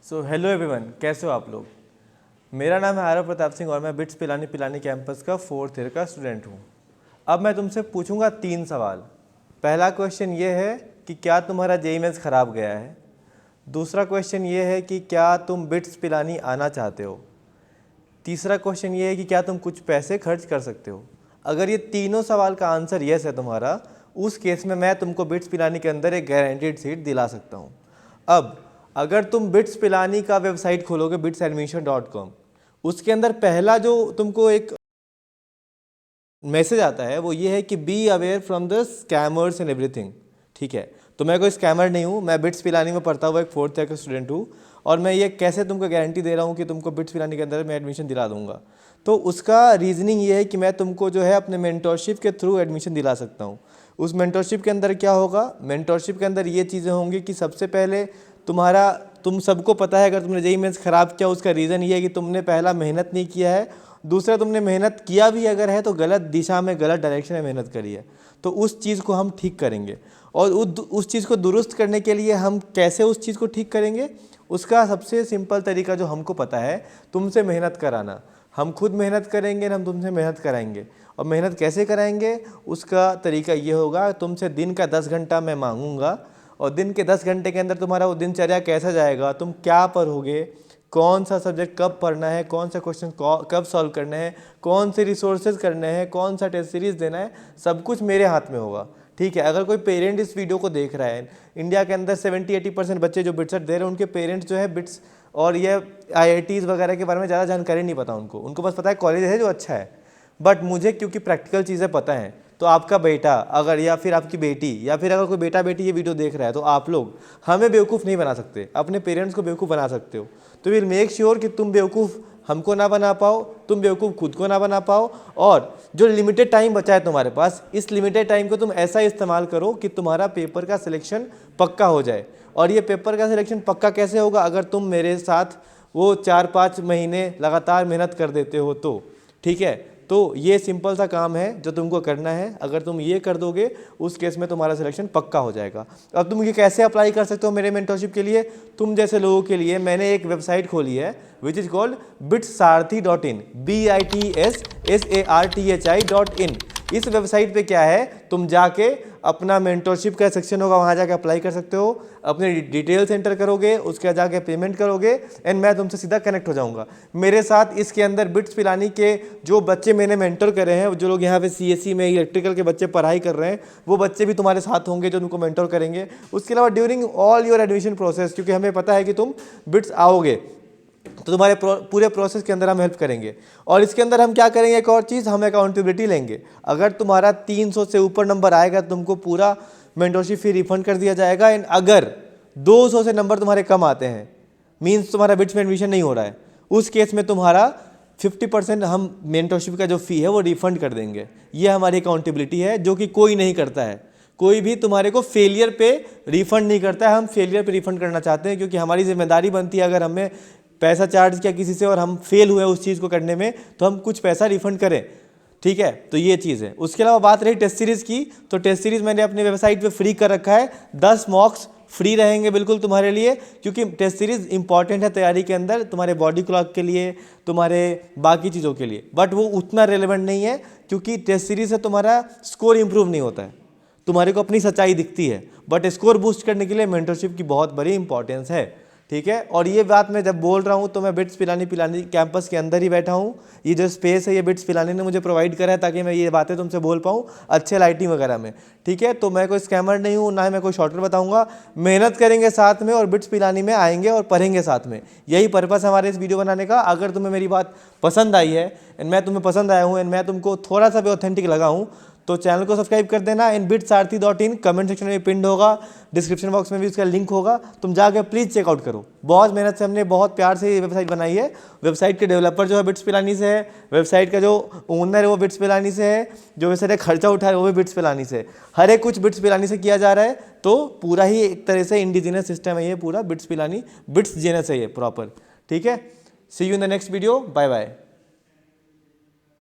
So hello everyone, कैसे हो आप लोग। मेरा नाम है आरव प्रताप सिंह और मैं बिट्स पिलानी पिलानी कैंपस का 4th ईयर का स्टूडेंट हूँ। अब मैं तुमसे पूछूंगा 3 सवाल। पहला क्वेश्चन ये है कि क्या तुम्हारा जेईई मेंस ख़राब गया है। दूसरा क्वेश्चन ये है कि क्या तुम बिट्स पिलानी आना चाहते हो। तीसरा क्वेश्चन ये है कि क्या तुम कुछ पैसे खर्च कर सकते हो। अगर ये तीनों सवाल का आंसर येस है तुम्हारा, उस केस में मैं तुमको बिट्स पिलानी के अंदर एक गारंटीड सीट दिला सकता हूँ। अब अगर तुम बिट्स पिलानी का वेबसाइट खोलोगे bitsadmission.com, उसके अंदर पहला जो तुमको एक मैसेज आता है वो ये है कि be aware from the scammers and everything. ठीक है, तो मैं कोई स्कैमर नहीं हूँ, मैं बिट्स पिलानी में पढ़ता हुआ एक 4th ईयर का स्टूडेंट हूँ और मैं ये कैसे तुमको गारंटी दे रहा हूँ कि तुमको बिट्स पिलानी के अंदर मैं एडमिशन दिला दूंगा। तो उसका रीजनिंग ये है कि मैं तुमको जो है अपने मेंटोरशिप के थ्रू एडमिशन दिला सकता हूँ। उस मेंटोरशिप के अंदर क्या होगा, मेंटोरशिप के अंदर ये चीज़ें होंगी कि सबसे पहले तुम सबको पता है अगर तुमने जेईई मेंस ख़राब किया उसका रीज़न ये है कि तुमने पहला मेहनत नहीं किया है, दूसरा तुमने मेहनत किया भी अगर है तो गलत दिशा में गलत डायरेक्शन में मेहनत करी है। तो उस चीज़ को हम ठीक करेंगे और उस चीज़ को दुरुस्त करने के लिए हम कैसे उस चीज़ को ठीक करेंगे, उसका सबसे सिंपल तरीका जो हमको पता है, तुमसे मेहनत कराना। हम खुद मेहनत करेंगे, हम तुमसे मेहनत कराएंगे। और मेहनत कैसे कराएंगे उसका तरीका ये होगा, तुमसे दिन का 10 घंटा मैं मांगूंगा और दिन के 10 घंटे के अंदर तुम्हारा वो दिनचर्या कैसा जाएगा, तुम क्या पढ़ोगे, कौन सा सब्जेक्ट कब पढ़ना है, कौन सा क्वेश्चन कब सॉल्व करने हैं, कौन से रिसोर्सेज करने हैं, कौन सा टेस्ट सीरीज देना है, सब कुछ मेरे हाथ में होगा। ठीक है, अगर कोई पेरेंट इस वीडियो को देख रहा है, इंडिया के अंदर 70-80% बच्चे जो बिट्स दे रहे हैं उनके पेरेंट्स जो है बिट्स और ये IITs वगैरह के बारे में ज़्यादा जानकारी नहीं पता उनको बस पता है कॉलेज है जो अच्छा है। बट मुझे क्योंकि प्रैक्टिकल चीज़ें पता हैं, तो आपका बेटा अगर या फिर आपकी बेटी या फिर अगर कोई बेटा बेटी ये वीडियो देख रहा है तो आप लोग हमें बेवकूफ़ नहीं बना सकते, अपने पेरेंट्स को बेवकूफ़ बना सकते हो। तो विल मेक श्योर कि तुम बेवकूफ़ हमको ना बना पाओ, तुम बेवकूफ़ खुद को ना बना पाओ, और जो लिमिटेड टाइम बचा है तुम्हारे पास, इस लिमिटेड टाइम को तुम ऐसा इस्तेमाल करो कि तुम्हारा पेपर का सिलेक्शन पक्का हो जाए। और ये पेपर का सिलेक्शन पक्का कैसे होगा, अगर तुम मेरे साथ वो 4-5 महीने लगातार मेहनत कर देते हो तो। ठीक है, तो ये सिंपल सा काम है जो तुमको करना है। अगर तुम ये कर दोगे उस केस में तुम्हारा सिलेक्शन पक्का हो जाएगा। अब तुम ये कैसे अप्लाई कर सकते हो मेरे मेंटरशिप के लिए, तुम जैसे लोगों के लिए मैंने एक वेबसाइट खोली है which is called bitsarthi.in, BITSSARTHI.in। इस वेबसाइट पे क्या है, तुम जाके अपना मेंटरशिप का सेक्शन होगा, वहाँ जाके अप्लाई कर सकते हो, अपने डिटेल्स एंटर करोगे, उसके बाद जाके पेमेंट करोगे एंड मैं तुमसे सीधा कनेक्ट हो जाऊंगा मेरे साथ। इसके अंदर बिट्स पिलानी के जो बच्चे मैंने मेंटर करे हैं, जो लोग यहाँ पे CSE में इलेक्ट्रिकल के बच्चे पढ़ाई कर रहे हैं, वो बच्चे भी तुम्हारे साथ होंगे जो तुमको मेंटर करेंगे। उसके अलावा during all your admission process, क्योंकि हमें पता है कि तुम बिट्स आओगे तो तुम्हारे पूरे प्रोसेस के अंदर हम हेल्प करेंगे। और इसके अंदर हम क्या करेंगे, एक और चीज़, हम अकाउंटेबिलिटी लेंगे। अगर तुम्हारा 300 से ऊपर नंबर आएगा तो तुमको पूरा मेंटरशिप फी रिफंड कर दिया जाएगा। एंड अगर 200 से नंबर तुम्हारे कम आते हैं, मीन्स तुम्हारा बिट्स में एडमिशन नहीं हो रहा है, उस केस में तुम्हारा 50% हम मेंटरशिप का जो फ़ी है वो रिफंड कर देंगे। ये हमारी अकाउंटेबिलिटी है जो कि कोई नहीं करता है। कोई भी तुम्हारे को फेलियर पे रिफंड नहीं करता है, हम फेलियर पे रिफंड करना चाहते हैं क्योंकि हमारी जिम्मेदारी बनती है, अगर हमें पैसा चार्ज किया किसी से और हम फेल हुए उस चीज़ को करने में तो हम कुछ पैसा रिफंड करें। ठीक है, तो ये चीज़ है। उसके अलावा बात रही टेस्ट सीरीज़ की, तो टेस्ट सीरीज़ मैंने अपनी वेबसाइट पे फ्री कर रखा है। 10 मॉक्स फ्री रहेंगे बिल्कुल तुम्हारे लिए, क्योंकि टेस्ट सीरीज़ इंपॉर्टेंट है तैयारी के अंदर, तुम्हारे बॉडी क्लॉक के लिए, तुम्हारे बाकी चीज़ों के लिए। बट वो उतना रेलेवेंट नहीं है क्योंकि टेस्ट सीरीज़ से तुम्हारा स्कोर इंप्रूव नहीं होता है, तुम्हारे को अपनी सच्चाई दिखती है। बट स्कोर बूस्ट करने के लिए मेंटरशिप की बहुत बड़ी इंपॉर्टेंस है। ठीक है, और ये बात मैं जब बोल रहा हूँ तो मैं बिट्स पिलानी कैंपस के अंदर ही बैठा हूँ। ये जो स्पेस है ये बिट्स पिलानी ने मुझे प्रोवाइड करा है ताकि मैं ये बातें तुमसे बोल पाऊँ अच्छे लाइटिंग वगैरह में। ठीक है, तो मैं कोई स्कैमर नहीं हूँ, ना ही मैं कोई शॉर्टकट बताऊँगा। मेहनत करेंगे साथ में और बिट्स पिलानी में आएंगे और पढ़ेंगे साथ में, यही पर्पस है हमारे इस वीडियो बनाने का। अगर तुम्हें मेरी बात पसंद आई है एंड मैं तुम्हें पसंद आया हूँ एंड मैं तुमको थोड़ा सा भी ऑथेंटिक लगा हूँ तो चैनल को सब्सक्राइब कर देना। इन bitsarthi.in कमेंट सेक्शन में पिंड होगा, डिस्क्रिप्शन बॉक्स में भी उसका लिंक होगा, तुम जाकर प्लीज़ चेकआउट करो। बहुत मेहनत से हमने बहुत प्यार से ये वेबसाइट बनाई है। वेबसाइट के डेवलपर जो है बिट्स पिलानी से है, वेबसाइट का जो ओनर है वो बिट्स पिलानी से है, जो वैसे खर्चा उठा है वो भी बिट्स पिलानी से, हर एक कुछ बिट्स पिलानी से किया जा रहा है। तो पूरा ही एक तरह से इंडिजिनस सिस्टम है ये पूरा बिट्स पिलानी, बिट्स जेनस है ये प्रॉपर। ठीक है, see you in the next video, bye bye.